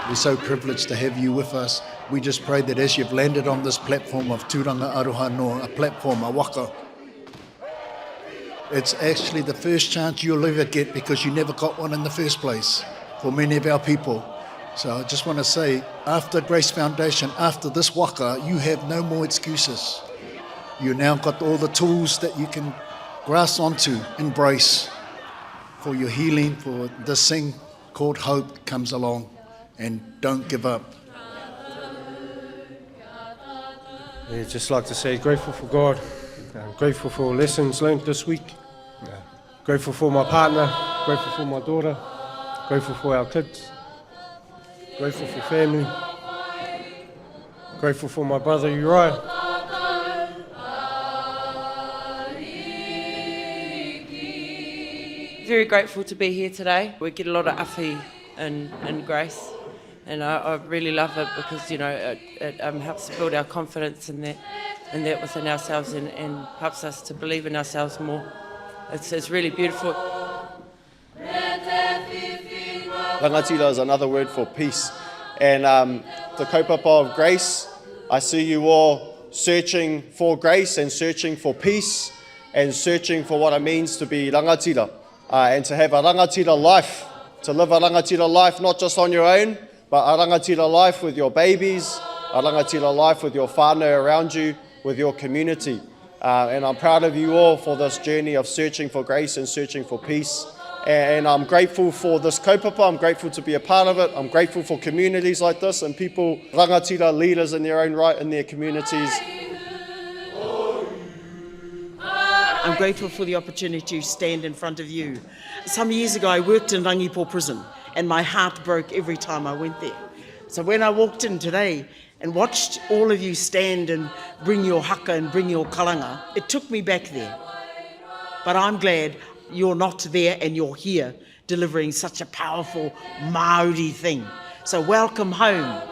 We're so privileged to have you with us. We just pray that as you've landed on this platform of Tūranga Aroha Noa, a platform, a waka, it's actually the first chance you'll ever get because you never got one in the first place for many of our people. So I just want to say, after Grace Foundation, after this waka, you have no more excuses. You now got all the tools that you can grasp onto, embrace for your healing, for this thing called hope comes along. And don't give up. Yeah, just like to say, grateful for God, grateful for lessons learned this week, grateful for my partner, grateful for my daughter, grateful for our kids, grateful for family, grateful for my brother Uriah. Very grateful to be here today. We get a lot of awhi and grace, and I really love it because it helps to build our confidence in that within ourselves and helps us to believe in ourselves more. It's really beautiful. Rangatira is another word for peace, and the kaupapa of grace, I see you all searching for grace and searching for peace and searching for what it means to be rangatira and to have a rangatira life. To live a rangatira life, not just on your own, but a rangatira life with your babies, a rangatira life with your whānau around you, with your community. And I'm proud of you all for this journey of searching for grace and searching for peace. And I'm grateful for this kaupapa, I'm grateful to be a part of it. I'm grateful for communities like this and people, rangatira leaders in their own right in their communities. I'm grateful for the opportunity to stand in front of you. Some years ago I worked in Rangipo prison and my heart broke every time I went there. So when I walked in today and watched all of you stand and bring your haka and bring your kalanga, it took me back there. But I'm glad you're not there and you're here delivering such a powerful Māori thing. So welcome home.